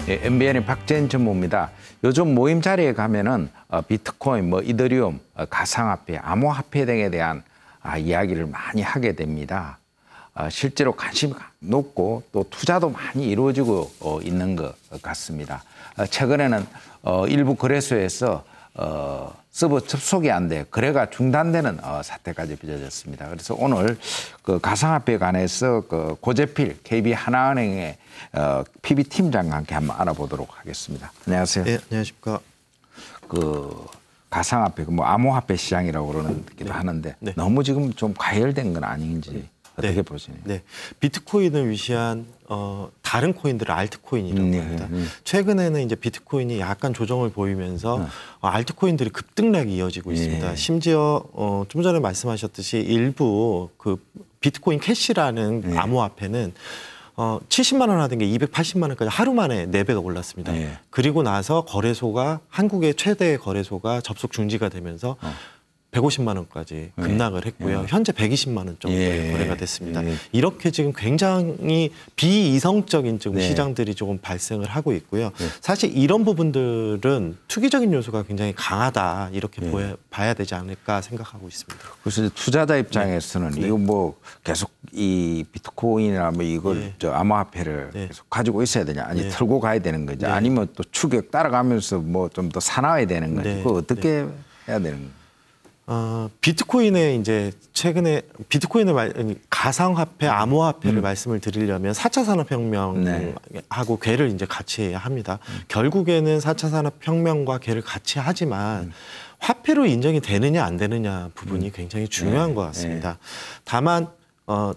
예, MBN의 박재인 전무입니다. 요즘 모임 자리에 가면은 비트코인, 이더리움, 가상화폐, 암호화폐 등에 대한 이야기를 많이 하게 됩니다. 실제로 관심이 높고 또 투자도 많이 이루어지고 있는 것 같습니다. 최근에는 일부 거래소에서 서버 접속이 안 돼 거래가 중단되는 사태까지 빚어졌습니다. 그래서 오늘 그 가상화폐에 관해서 그 고재필 KB 하나은행의 PB 팀장과 함께 한번 알아보도록 하겠습니다. 안녕하세요. 네, 안녕하십니까. 그 가상화폐, 암호화폐 시장이라고 그러기도 하는데 너무 지금 좀 과열된 건 아닌지 어떻게 보시나요? 네, 비트코인을 위시한 다른 코인들을 알트코인이라고 합니다. 최근에는 이제 비트코인이 약간 조정을 보이면서 알트코인들이 급등락이 이어지고 있습니다. 심지어 좀 전에 말씀하셨듯이 일부 그 비트코인 캐시라는 암호화폐는 70만 원 하던 게 280만 원까지 하루 만에 4배가 올랐습니다. 그리고 나서 거래소가 한국의 최대 거래소가 접속 중지가 되면서 150만 원까지 급락을 했고요. 현재 120만 원 정도의 거래가 됐습니다. 이렇게 지금 굉장히 비이성적인 지금 시장들이 조금 발생을 하고 있고요. 사실 이런 부분들은 투기적인 요소가 굉장히 강하다 이렇게 봐야 되지 않을까 생각하고 있습니다. 그래서 투자자 입장에서는 이거 계속 이 비트코인이나 이걸 암호화폐를 계속 가지고 있어야 되냐, 아니 털고 가야 되는 거죠. 아니면 또 추격 따라가면서 좀 더 사나워야 되는 거죠. 그거 어떻게 해야 되는 거예요? 비트코인에 이제 최근에 비트코인을 가상화폐, 암호화폐를 말씀을 드리려면 4차 산업혁명하고 궤를 이제 같이 해야 합니다. 결국에는 4차 산업혁명과 궤를 같이 하지만 화폐로 인정이 되느냐 안 되느냐 부분이 굉장히 중요한 것 같습니다. 다만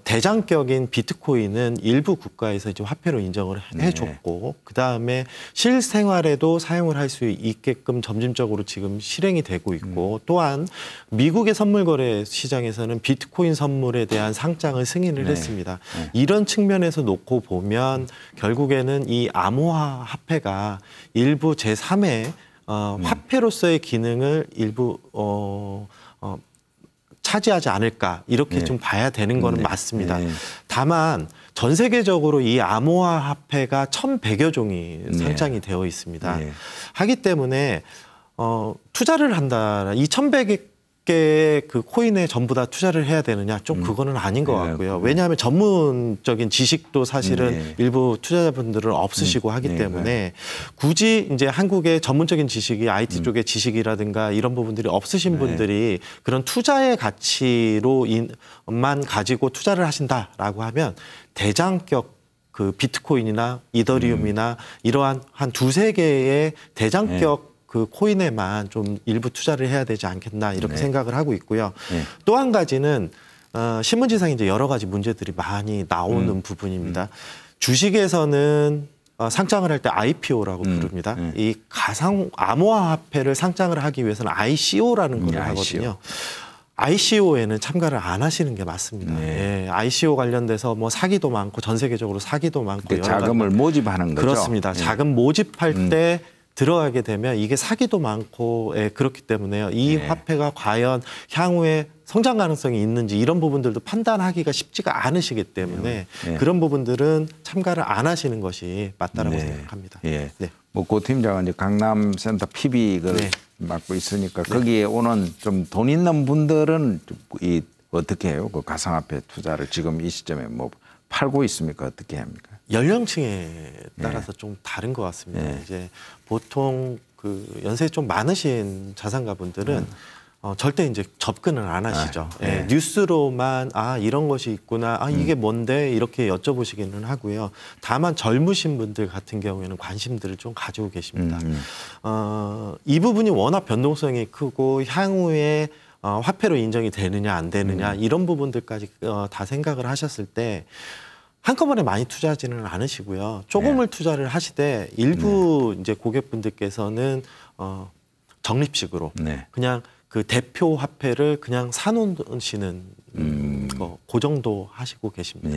대장격인 비트코인은 일부 국가에서 이제 화폐로 인정을 해줬고 그 다음에 실생활에도 사용을 할 수 있게끔 점진적으로 지금 실행이 되고 있고 또한 미국의 선물거래 시장에서는 비트코인 선물에 대한 상장을 승인을 했습니다. 이런 측면에서 놓고 보면 결국에는 이 암호화 화폐가 일부 제3의 화폐로서의 기능을 일부 차지하지 않을까 이렇게 좀 봐야 되는 거는 맞습니다. 다만 전 세계적으로 이 암호화 화폐가 1,100여 종이 상장이 되어 있습니다. 하기 때문에 투자를 한다. 이 1,100개의 그 코인에 전부 다 투자를 해야 되느냐? 좀 그거는 아닌 것 같고요. 왜냐하면 전문적인 지식도 사실은 일부 투자자분들은 없으시고 하기 때문에 굳이 이제 한국의 전문적인 지식이 IT 쪽의 지식이라든가 이런 부분들이 없으신 분들이 그런 투자의 가치로만 가지고 투자를 하신다라고 하면 대장격 그 비트코인이나 이더리움이나 이러한 한 2~3개의 대장격 그 코인에만 좀 일부 투자를 해야 되지 않겠나 이렇게 생각을 하고 있고요. 또 한 가지는 신문지상에 이제 여러 가지 문제들이 많이 나오는 부분입니다. 주식에서는 상장을 할 때 IPO라고 부릅니다. 이 가상 암호화 화폐를 상장을 하기 위해서는 ICO라는 걸 하거든요. ICO에는 참가를 안 하시는 게 맞습니다. ICO 관련돼서 사기도 많고 전 세계적으로 사기도 많고 자금을 모집하는 거죠. 그렇습니다. 자금 모집할 때 들어가게 되면 이게 사기도 많고 그렇기 때문에요. 이 화폐가 과연 향후에 성장 가능성이 있는지 이런 부분들도 판단하기가 쉽지가 않으시기 때문에 그런 부분들은 참가를 안 하시는 것이 맞다라고 생각합니다. 고 팀장은 이제 강남센터 PB 맡고 있으니까 거기에 오는 좀 돈 있는 분들은 어떻게 해요? 그 가상화폐 투자를 지금 이 시점에 팔고 있습니까? 어떻게 합니까? 연령층에 따라서 좀 다른 것 같습니다. 이제 보통 그 연세 좀 많으신 자산가분들은 절대 이제 접근을 안 하시죠. 뉴스로만 이런 것이 있구나, 이게 뭔데 이렇게 여쭤보시기는 하고요. 다만 젊으신 분들 같은 경우에는 관심들을 좀 가지고 계십니다. 이 부분이 워낙 변동성이 크고 향후에 화폐로 인정이 되느냐 안 되느냐 이런 부분들까지 다 생각을 하셨을 때 한꺼번에 많이 투자하지는 않으시고요. 조금을 투자를 하시되 일부 이제 고객분들께서는 적립식으로 그냥 그 대표 화폐를 그냥 사놓으시는 그 정도 하시고 계십니다.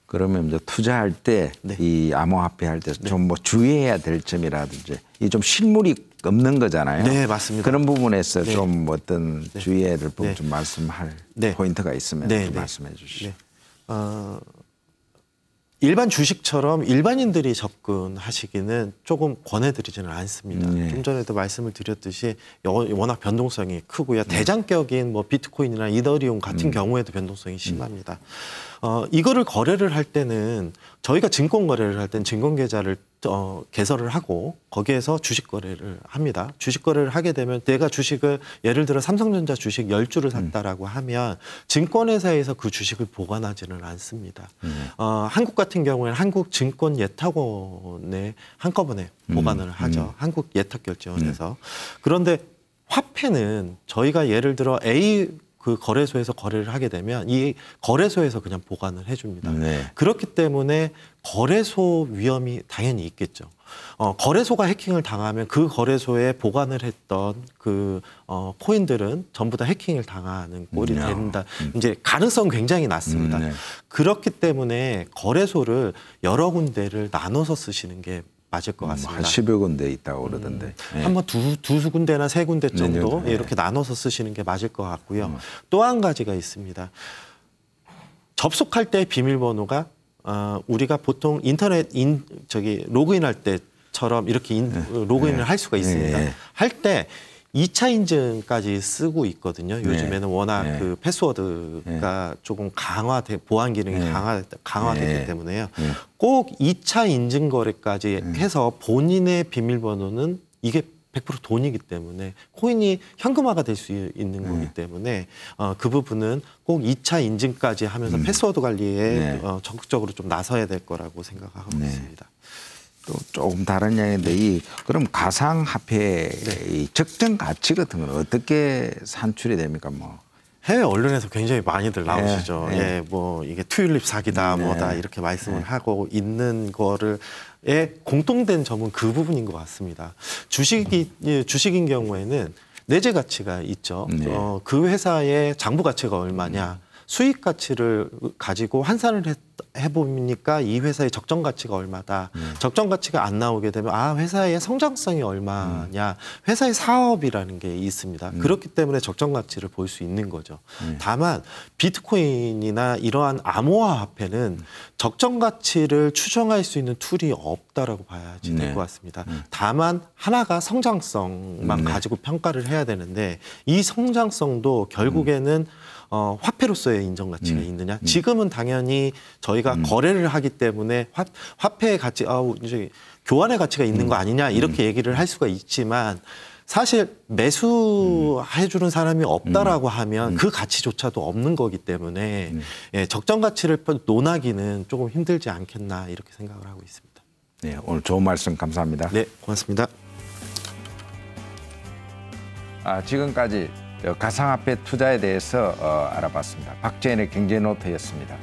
그러면 이제 투자할 때 이 암호화폐 할 때 좀 주의해야 될 점이라든지 이 좀 실물이 없는 거잖아요. 네, 맞습니다. 그런 부분에서 좀 어떤 주의해야 될 부분 좀 말씀할 포인트가 있으면 좀 말씀해 주시죠. 일반 주식처럼 일반인들이 접근하시기는 조금 권해드리지는 않습니다. 좀 전에도 말씀을 드렸듯이 워낙 변동성이 크고요. 대장격인 뭐 비트코인이나 이더리움 같은 경우에도 변동성이 심합니다. 이거를 거래를 할 때는 저희가 증권 거래를 할 때는 증권 계좌를 개설을 하고 거기에서 주식 거래를 합니다. 주식 거래를 하게 되면 내가 주식을 예를 들어 삼성전자 주식 10주를 샀다라고 하면 증권회사에서 그 주식을 보관하지는 않습니다. 한국 같은 경우에는 한국증권예탁원에 한꺼번에 보관을 하죠. 한국예탁결제원에서. 그런데 화폐는 저희가 예를 들어 A 그 거래소에서 거래를 하게 되면 이 거래소에서 그냥 보관을 해줍니다. 그렇기 때문에 거래소 위험이 당연히 있겠죠. 거래소가 해킹을 당하면 그 거래소에 보관을 했던 그 코인들은 전부 다 해킹을 당하는 꼴이 된다. 이제 가능성 굉장히 낮습니다. 그렇기 때문에 거래소를 여러 군데를 나눠서 쓰시는 게 맞을 것 같습니다. 한 10여 군데 있다고 그러던데. 한번 두 군데나 세 군데 정도 이렇게 나눠서 쓰시는 게 맞을 것 같고요. 또 한 가지가 있습니다. 접속할 때 비밀번호가 우리가 보통 인터넷 로그인할 때처럼 이렇게 로그인을 할 수가 있습니다. 할 때 2차 인증까지 쓰고 있거든요. 요즘에는 워낙 그 패스워드가 조금 보안 기능이 강화되기 때문에요. 꼭 2차 인증 거래까지 해서 본인의 비밀번호는 이게 100% 돈이기 때문에 코인이 현금화가 될 수 있는 거기 때문에 그 부분은 꼭 2차 인증까지 하면서 패스워드 관리에 적극적으로 좀 나서야 될 거라고 생각하고 있습니다. 또 조금 다른 이야기인데 그럼 가상화폐의 적정 가치 같은 건 어떻게 산출이 됩니까? 뭐 해외 언론에서 굉장히 많이들 나오시죠. 뭐 이게 튤립 사기다, 뭐다 이렇게 말씀을 하고 있는 거를 공통된 점은 그 부분인 것 같습니다. 주식인 경우에는 내재 가치가 있죠. 그 회사의 장부 가치가 얼마냐, 수익 가치를 가지고 환산을 해보니까 이 회사의 적정 가치가 얼마다. 적정 가치가 안 나오게 되면 회사의 성장성이 얼마냐. 회사의 사업이라는 게 있습니다. 그렇기 때문에 적정 가치를 볼 수 있는 거죠. 다만 비트코인이나 이러한 암호화 화폐는 적정 가치를 추정할 수 있는 툴이 없다라고 봐야지 될 것 같습니다. 다만 하나가 성장성만 가지고 평가를 해야 되는데 이 성장성도 결국에는 화폐로서의 인정 가치가 있느냐? 지금은 당연히 저희가 거래를 하기 때문에 화폐의 가치, 이제 교환의 가치가 있는 거 아니냐 이렇게 얘기를 할 수가 있지만 사실 매수해주는 사람이 없다라고 하면 그 가치조차도 없는 거기 때문에 적정 가치를 논하기는 조금 힘들지 않겠나 이렇게 생각을 하고 있습니다. 네, 오늘 좋은 말씀 감사합니다. 네, 고맙습니다. 지금까지 가상화폐 투자에 대해서 알아봤습니다. 박재인의 경제노트였습니다.